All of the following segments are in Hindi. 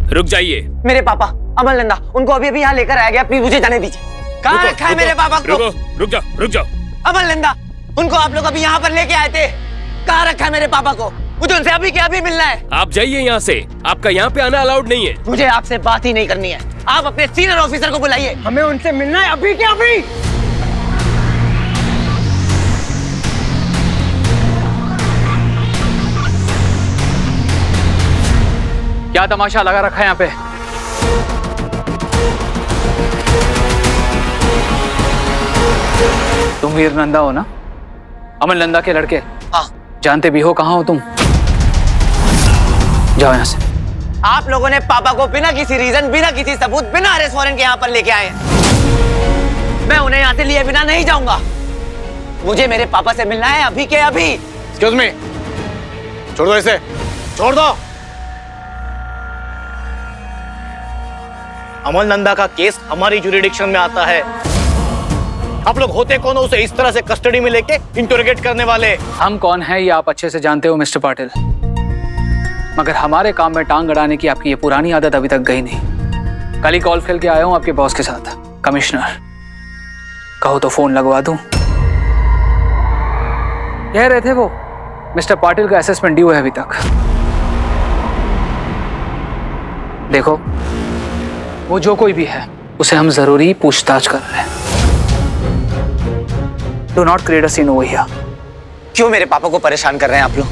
रुक जाइए। मेरे पापा अमल नंदा, उनको अभी अभी यहाँ लेकर आया गया, प्लीज मुझे जाने दीजिए। कहाँ रखा है मेरे पापा को? रुक जाओ। अमल नंदा, उनको आप लोग अभी यहाँ पर लेके आए थे, कहाँ रखा है मेरे पापा को? मुझे उनसे अभी के अभी मिलना है। आप जाइए यहाँ से, आपका यहाँ पे आना अलाउड नहीं है। मुझे आपसे बात ही नहीं करनी है, आप अपने सीनियर ऑफिसर को बुलाइए। हमें उनसे मिलना है अभी के अभी। क्या तमाशा लगा रखा है यहाँ पे? तुम वीर नंदा हो ना, अमल नंदा के लड़के? हाँ। जानते भी हो कहाँ हो तुम? जाओ यहाँ से। आप लोगों ने पापा को बिना किसी रीजन, बिना किसी सबूत, बिना अरेस्ट वारंट के यहाँ पर लेके आए। मैं उन्हें यहाँ से लिए बिना नहीं जाऊंगा। मुझे मेरे पापा से मिलना है अभी के अभी। एक्सक्यूज मी, छोड़ दो इसे, छोड़ दो। अमल नंदा का केस हमारी ज्यूरिडिक्शन में आता है। आप लोग होते कौन हो उसे इस तरह से कस्टडी में लेके इंटरोगेट करने वाले? हम कौन है ये आप अच्छे से जानते हो मिस्टर पाटिल, मगर हमारे काम में टांग अड़ाने की आपकी ये पुरानी आदत अभी तक गई नहीं। कल ही कॉल खेल के आया हूं आपके बॉस के साथ। कमिश्नर, कहो तो फोन लगवा दूं। कह रहे थे वो मिस्टर पाटिल का असेसमेंट ड्यू है अभी तक। देखो, वो जो कोई भी है उसे हम जरूरी पूछताछ कर रहे हैं। Do not create a seen over here. क्यों मेरे पापा को परेशान कर रहे हैं आप लोग?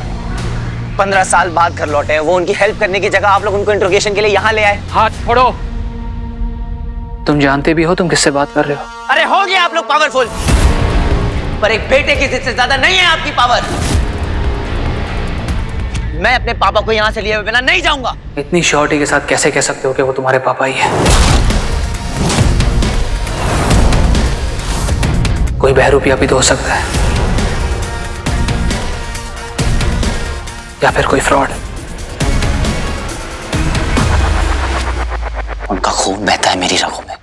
15 साल बाद घर लौटे हैं वो, उनकी हेल्प करने की जगह आप लोग उनको इंट्रोगेशन के लिए यहाँ ले आए। हाथ छोड़ो। तुम जानते भी हो तुम किससे बात कर रहे हो? अरे हो गया आप लोग पावरफुल, पर एक बेटे की जिद से ज्यादा नहीं है आपकी पावर। मैं अपने पापा को यहाँ से लिए हुए बिना नहीं जाऊंगा। इतनी श्योरिटी के साथ कैसे कह सकते हो कि वो तुम्हारे पापा ही है? कोई बहरूपिया भी तो हो सकता है, या फिर कोई फ्रॉड। उनका खून बहता है मेरी रगों में।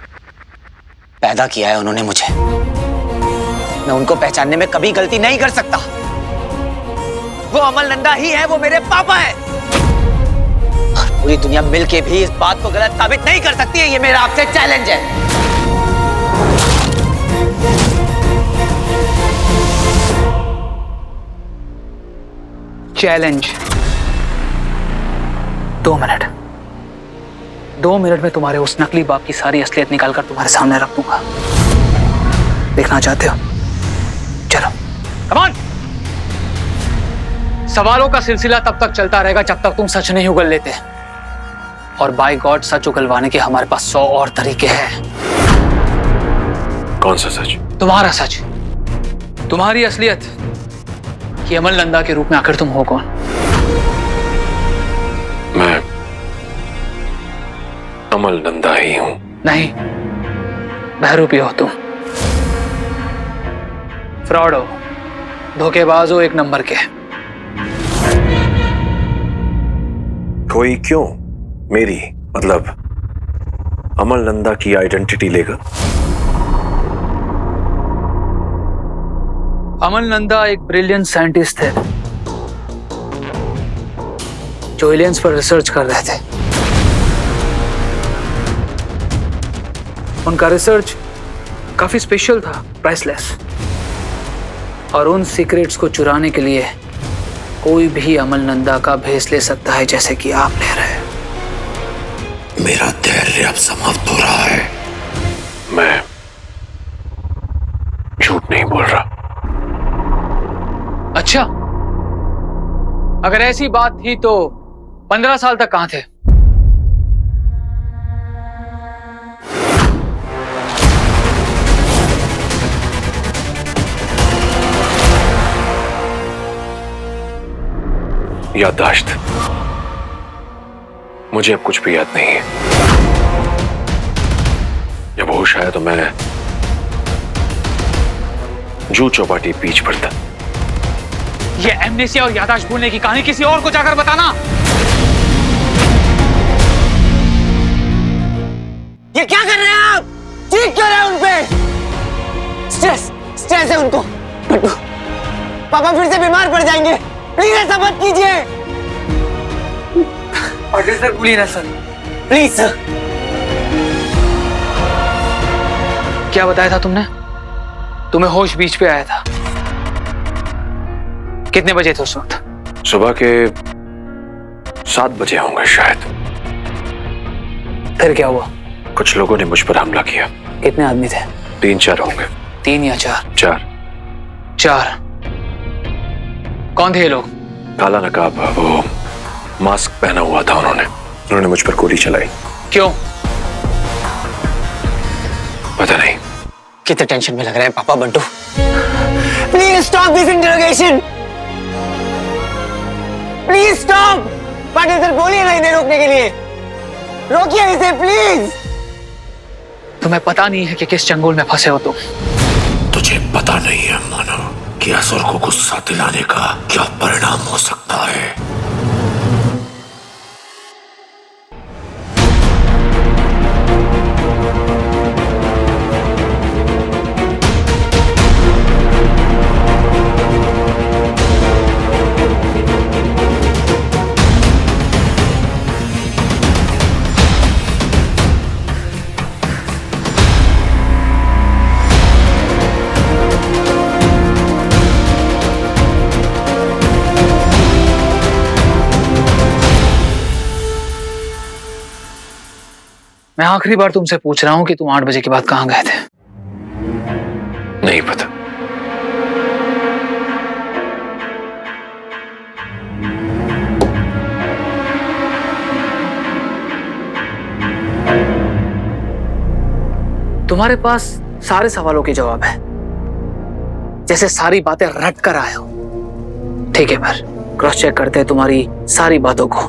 पैदा किया है उन्होंने मुझे, मैं उनको पहचानने में कभी गलती नहीं कर सकता। वो अमल नंदा ही है, वो मेरे पापा है। और पूरी दुनिया मिलके भी इस बात को गलत साबित नहीं कर सकती है। ये मेरा आपसे चैलेंज है। चैलेंज? 2 मिनट। 2 मिनट में तुम्हारे उस नकली बाप की सारी असलियत निकालकर तुम्हारे सामने रख दूंगा। देखना चाहते हो? चलो, कम ऑन। सवालों का सिलसिला तब तक चलता रहेगा जब तक तुम सच नहीं उगल लेते, और बाय गॉड सच उगलवाने के हमारे पास 100 और तरीके हैं। कौन सा सच? तुम्हारा सच, तुम्हारी असलियत, कि अमल नंदा के रूप में आखिर तुम हो कौन? मैं अमल नंदा ही हूं। नहीं, बहरूपी हो तुम, फ्रॉड हो, धोखेबाज हो एक नंबर के। कोई क्यों मेरी, मतलब अमल नंदा की आइडेंटिटी लेगा? अमल नंदा एक ब्रिलियंट साइंटिस्ट थे जो एलियंस पर रिसर्च कर रहे थे। उनका रिसर्च काफी स्पेशल था, प्राइसलेस, और उन सीक्रेट्स को चुराने के लिए कोई भी अमल नंदा का भेस ले सकता है, जैसे कि आप ले रहे हैं। मेरा धैर्य अब समाप्त हो रहा है। मैं झूठ नहीं बोल रहा। अच्छा, अगर ऐसी बात थी तो 15 साल तक कहां थे? याददाश्त, मुझे अब कुछ भी याद नहीं है। जब होश आया तो मैं जू चौपाटी बीच पर था। ये एमनेसिया और याददाश्त भूलने की कहानी किसी और को जाकर बताना। ये क्या कर रहे हैं आप? चीख क्यों रहे हैं उनपे? स्ट्रेस है उनको। पट्टू, पापा फिर से बीमार पड़ जाएंगे, प्लीज ऐसा मत कीजिए। पाटिल सर, बोलिए ना सर, प्लीज सर। क्या बताया था तुमने? तुम्हें होश बीच पे आया था। कितने बजे थे उस वक्त? सुबह के 7 बजे होंगे शायद। फिर क्या हुआ? कुछ लोगों ने मुझ पर हमला किया। कितने आदमी थे? 3-4 होंगे। 3 या 4? 4। कौन थे ये लोग? काला नकाब, वो मास्क पहना हुआ था उन्होंने मुझ पर गोली चलाई। क्यों? पता नहीं। कितने टेंशन में लग रहे हैं पापा Bantu. Please stop this interrogation. Please stop. Patil sir बोलिए ना इन्हें रोकने के लिए। रोकिए इसे प्लीज। तुम्हें पता नहीं है कि किस चंगुल में फंसे हो तुम? तुझे पता नहीं है मानव कि असुर को गुस्सा दिलाने का क्या परिणाम हो सकता है। मैं आखिरी बार तुमसे पूछ रहा हूं कि तुम 8 बजे के बाद कहां गए थे? नहीं पता। तुम्हारे पास सारे सवालों के जवाब है, जैसे सारी बातें रट कर आए हो। ठीक है, पर क्रॉस चेक करते हैं तुम्हारी सारी बातों को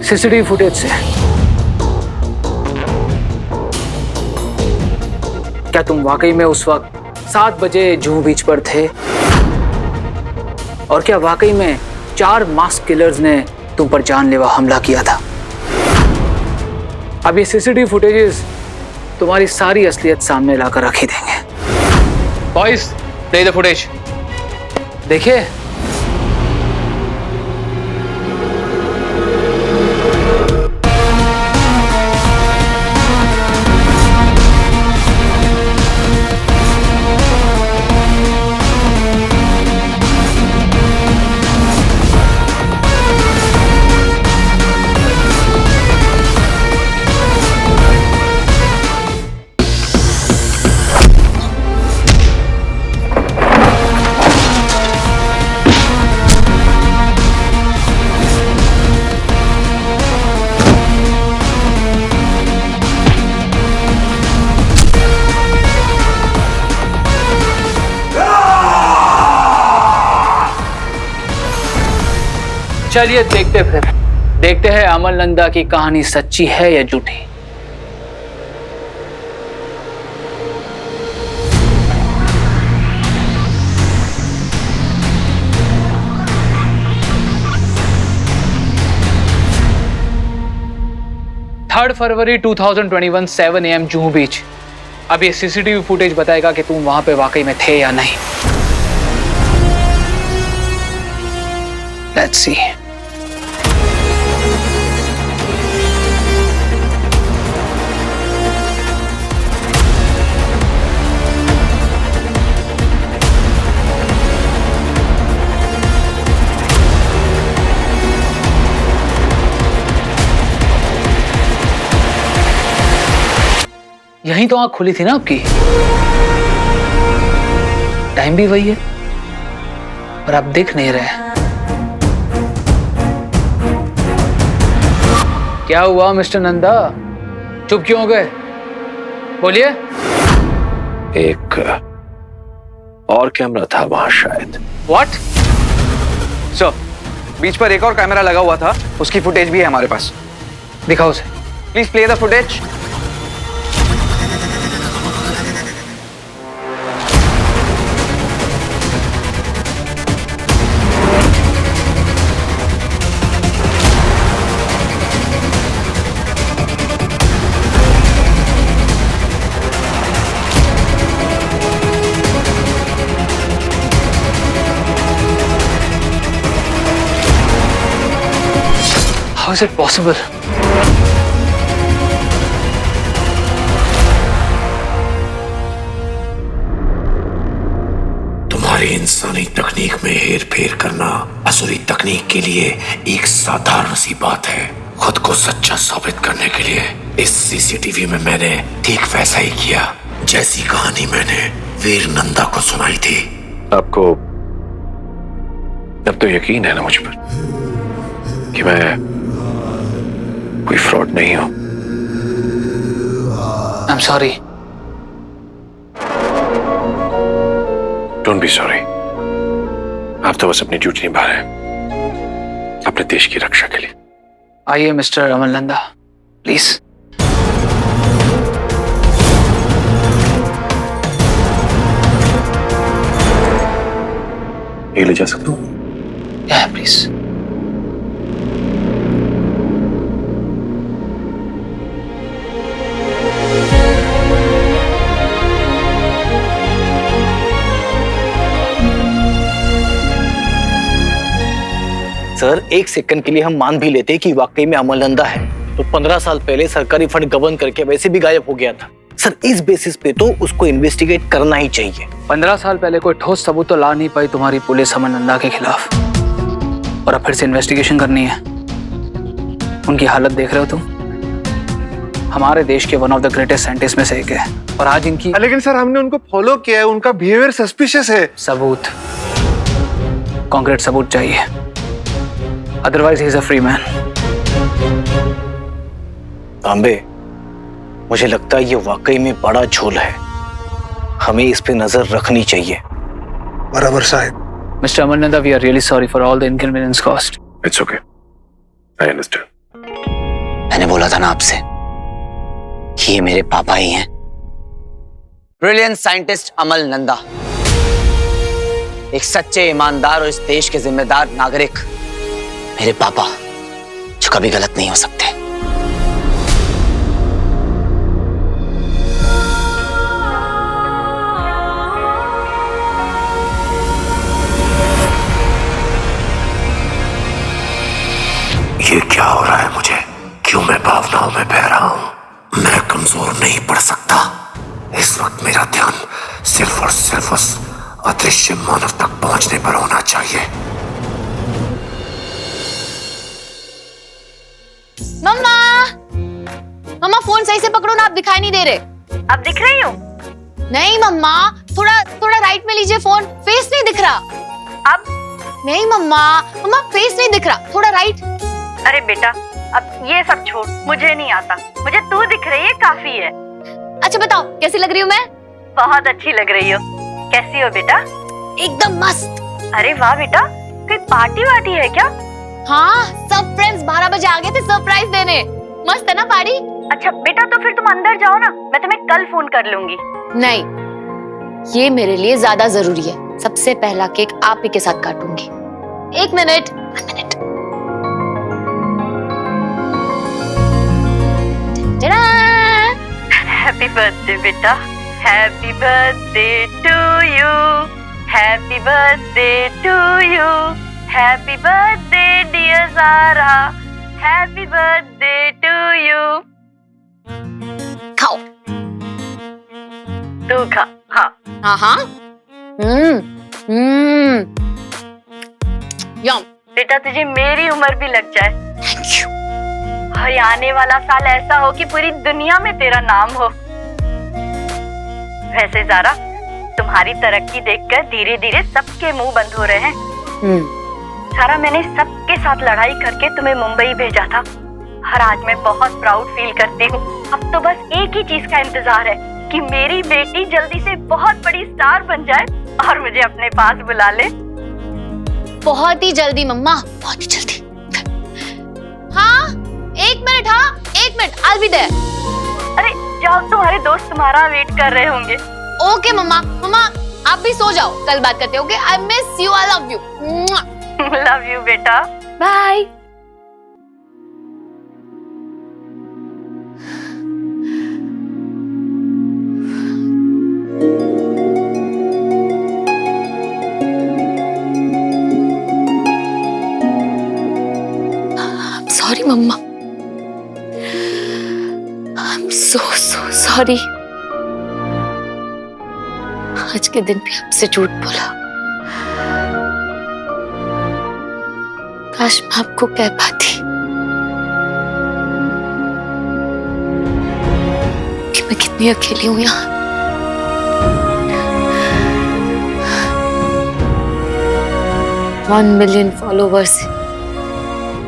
सीसीटीवी फुटेज से। क्या तुम वाकई में उस वक्त 7 बजे जुहू बीच पर थे? और क्या वाकई में 4 मास्क किलर्स ने तुम पर जानलेवा हमला किया था? अब ये सीसीटीवी फुटेजेस तुम्हारी सारी असलियत सामने लाकर रख ही देंगे। Boys, play the footage. देखिए, चलिए देखते हैं अमल नंदा की कहानी सच्ची है या झूठी। थर्ड फरवरी 2021 7 AM जुहू बीच। अब ये सीसीटीवी फुटेज बताएगा कि तुम वहां पे वाकई में थे या नहीं। Let's see. यहीं तो आंख खुली थी ना आपकी? टाइम भी वही है, पर आप दिख नहीं रहे। क्या हुआ मिस्टर नंदा? चुप क्यों हो गए? बोलिए। एक और कैमरा था वहां शायद। व्हाट? सर, बीच पर एक और कैमरा लगा हुआ था, उसकी फुटेज भी है हमारे पास। दिखाओ उसे। Please play the footage. How is it possible? इंसानी तकनीक में हेर फेर करना असुरी तकनीक के लिए एक साधारण सी बात है। खुद को सच्चा साबित करने के लिए इस सीसीटीवी में मैंने ठीक वैसा ही किया जैसी कहानी मैंने वीर नंदा को सुनाई थी। आपको अब तो यकीन है ना मुझ पर कि मैं कोई फ्रॉड नहीं हूं? आई am sorry. Don't be sorry. आप तो बस अपनी ड्यूटी निभा रहे हैं अपने देश की रक्षा के लिए। आइए मिस्टर अमल नंदा, प्लीज। ये ले जा सकता हूँ? प्लीज। सर, एक सेकंड के लिए हम मान भी लेते कि वाकई में अमल नंदा है तो 15 साल पहले सरकारी फंड गबन करके वैसे भी गायब हो गया था। सर, इस बेसिस पे तो उसको इन्वेस्टिगेट करना ही चाहिए। 15 साल पहले कोई ठोस सबूत तो ला नहीं पाई तुम्हारी पुलिस अमल नंदा के खिलाफ, और अब फिर से इन्वेस्टिगेशन करनी है। उनकी हालत देख रहे हो तुम? हमारे देश के one of the greatest scientist में से एक है, और आज इनकी। लेकिन सर, हमने उनको फॉलो किया है, उनका बिहेवियर सस्पिशियस है। सबूत, कॉन्क्रीट सबूत चाहिए, otherwise he is a free man. तांबे, मुझे लगता है ये वाकई में बड़ा झोल है, हमें इस पे नजर रखनी चाहिए। बराबर साहब। Mr. Amal Nanda, we are really sorry for all the inconvenience caused. It's okay. I understand. मैंने बोला था ना आपसे कि ये मेरे पापा ही हैं। ब्रिलियंट साइंटिस्ट अमल नंदा, एक सच्चे ईमानदार और इस देश के जिम्मेदार नागरिक, मेरे पापा जो कभी गलत नहीं हो सकते। ये क्या हो रहा है मुझे? क्यों मैं भावनाओं में बह रहा हूं? मैं कमजोर नहीं पड़ सकता। इस वक्त मेरा ध्यान सिर्फ और सिर्फ उस अदृश्य मानव तक पहुंचने पर होना चाहिए। मम्मा, मम्मा फोन सही से पकड़ो ना, आप दिखाई नहीं दे रहे। अब दिख रही हूँ? नहीं मम्मा, थोड़ा थोड़ा राइट में लीजिए फोन, फेस नहीं दिख रहा। अब? नहीं मम्मा, मम्मा फेस नहीं दिख रहा, थोड़ा राइट। अरे बेटा, अब ये सब छोड़, मुझे नहीं आता, मुझे तू दिख रही है काफी है। अच्छा बताओ कैसी लग रही हूँ मैं? बहुत अच्छी लग रही हो। कैसी हो बेटा? एकदम मस्त। अरे वाह बेटा, कोई पार्टी वार्टी है क्या? हाँ, सब फ्रेंड्स 12 बजे आ गए थे सरप्राइज देने। मस्त है ना पार्टी? अच्छा बेटा, तो फिर तुम अंदर जाओ ना, मैं तुम्हें कल फोन कर लूंगी। नहीं, ये मेरे लिए ज्यादा जरूरी है। सबसे पहला केक आप ही के साथ काटूंगी। 1 मिनट। हैप्पी बर्थडे बेटा, happy birthday to you, happy birthday to you, happy birthday dear Zara, happy birthday to you. खाओ। तू खा। हाँ हाँ हाँ। यम। बेटा, तुझे मेरी उम्र भी लग जाए। Thank you. और आने वाला साल ऐसा हो कि पूरी दुनिया में तेरा नाम हो। वैसे ज़ारा, तुम्हारी तरक्की देखकर धीरे धीरे सबके मुंह बंद हो रहे हैं। सारा, मैंने सबके साथ लड़ाई करके तुम्हें मुंबई भेजा था, और आज मैं बहुत प्राउड फील करती हूँ। अब तो बस एक ही चीज का इंतजार है कि मेरी बेटी जल्दी से बहुत बड़ी स्टार बन जाए और मुझे अपने पास बुला ले। बहुत ही जल्दी मम्मा, बहुत ही जल्दी। हाँ, 1 मिनट। हाँ 1 मिनट, I'll be there। अरे जाओ, तुम्हारे दोस्त तुम्हारा वेट कर रहे होंगे। ओके मम्मा। मम्मा आप भी सो जाओ, कल बात करते हैं। Okay, I miss you, I love you. Love you बेटा, बाय। सॉरी मम्मा, आई एम सो सॉरी। आज के दिन भी आपसे झूठ बोला। काश मैं आपको कह पाती कि मैं कितनी अकेली हूं यहाँ। 1 मिलियन फॉलोवर्स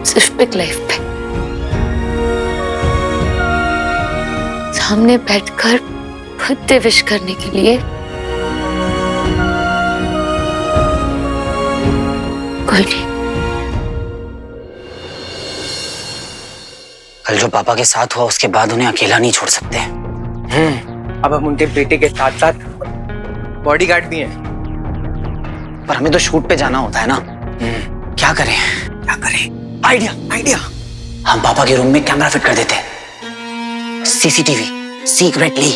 सिर्फ पिक लाइफ पे, सामने बैठकर बर्थडे विश करने के लिए कोई नहीं। कल जो पापा के साथ हुआ उसके बाद उन्हें अकेला नहीं छोड़ सकते। अब हम उनके बेटे के साथ साथ बॉडीगार्ड भी हैं। पर हमें तो शूट पे जाना होता है ना। क्या करें? आइडिया। हम पापा के रूम में कैमरा फिट कर देते हैं, सीसीटीवी सीक्रेटली।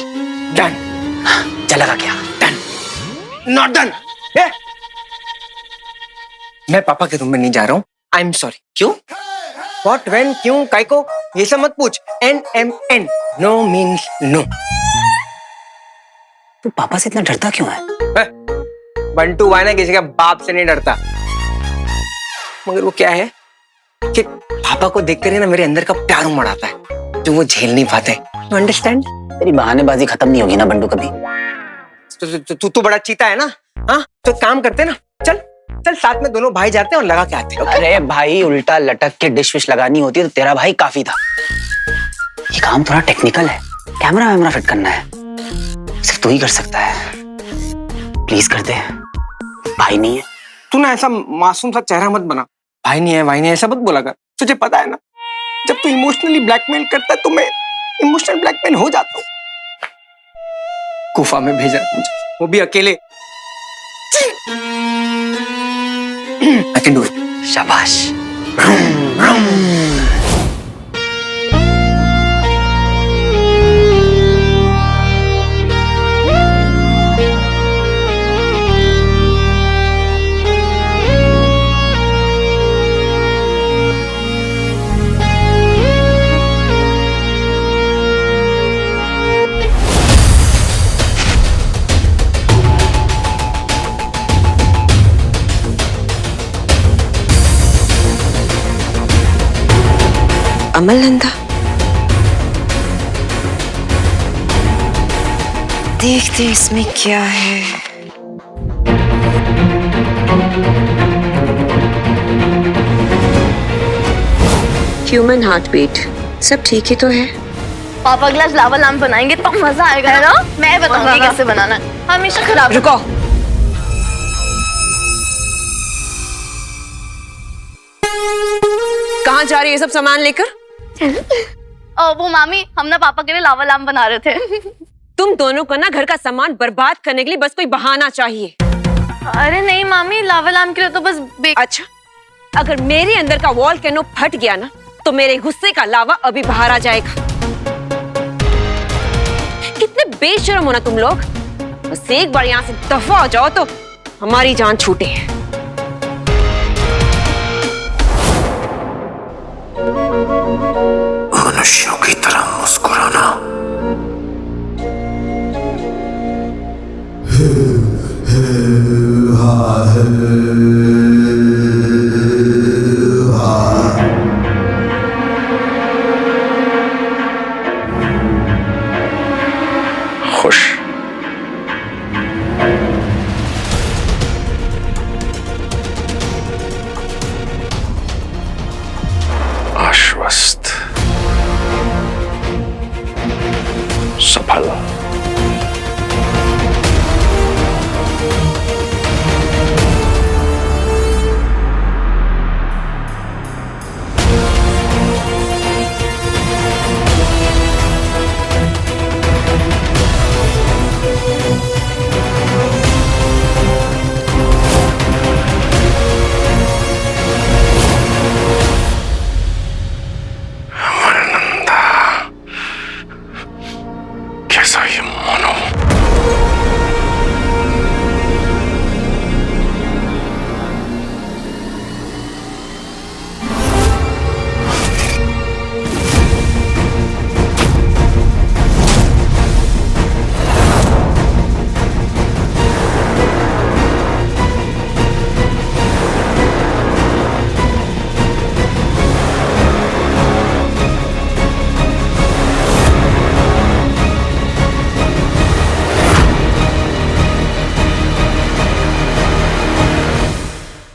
डन। चलेगा क्या? डन। Not done. मैं पापा के रूम में नहीं जा रहा हूँ। I am sorry. क्यों? व्हाट, व्हेन, क्यों, काय को, ये सब मत पूछ। NMN, no means no. तू पापा से इतना डरता क्यों है? बंटू वाना किसी का बाप से नहीं डरता, मगर वो क्या है कि पापा को देखकर ही ना मेरे अंदर का प्यार उमड़ आता है जो वो झेल नहीं पाते। You understand? तेरी बहानेबाजी खत्म नहीं होगी ना बंटू कभी। तू तो बड़ा चीता है ना। हाँ तो काम करते ना, चल साथ में दोनों भाई जाते हैं और लगा के आते हैं। अरे भाई, उल्टा लटक के डिश विश लगानी होती है तो तेरा भाई काफी था। ये काम थोड़ा टेक्निकल है, कैमरा वैमरा फिट करना है, सिर्फ तू ही कर सकता है। प्लीज कर दे, भाई नहीं है। तू ना ऐसा मासूम सा चेहरा मत बना। भाई नहीं है ऐसा मत बोला कर। तुझे पता है ना, जब तू इमोशनली ब्लैकमेल करता है तो मैं इमोशनल ब्लैकमेल हो जाता हूँ। गुफा में भेजा मुझे, वो भी अकेले। I can do it. शाबाश। अमल नंदा, देखते इसमें क्या है। ह्यूमन हार्ट बीट सब ठीक ही तो है। पापा गिलास लावा लैम्प बनाएंगे तो मजा आएगा है ना। मैं बताऊंगी कैसे बनाना है। हमेशा खराब। रुको, कहाँ जा रही है सब सामान लेकर? वो मामी, हम ना पापा के लिए लावा लैम्प बना रहे थे। तुम दोनों को ना घर का सामान बर्बाद करने के लिए बस कोई बहाना चाहिए। अरे नहीं मामी, लावा लैम्प के लिए तो बस अच्छा, अगर मेरे अंदर का वॉल्केनो फट गया ना तो मेरे गुस्से का लावा अभी बाहर आ जाएगा। कितने बेशर्म हो ना तुम लोग। बस एक बार यहाँ से दफा हो जाओ तो हमारी जान छूटे। मनुष्यों की तरह मुस्कुराना। खुश। आश्वस्त। सफल।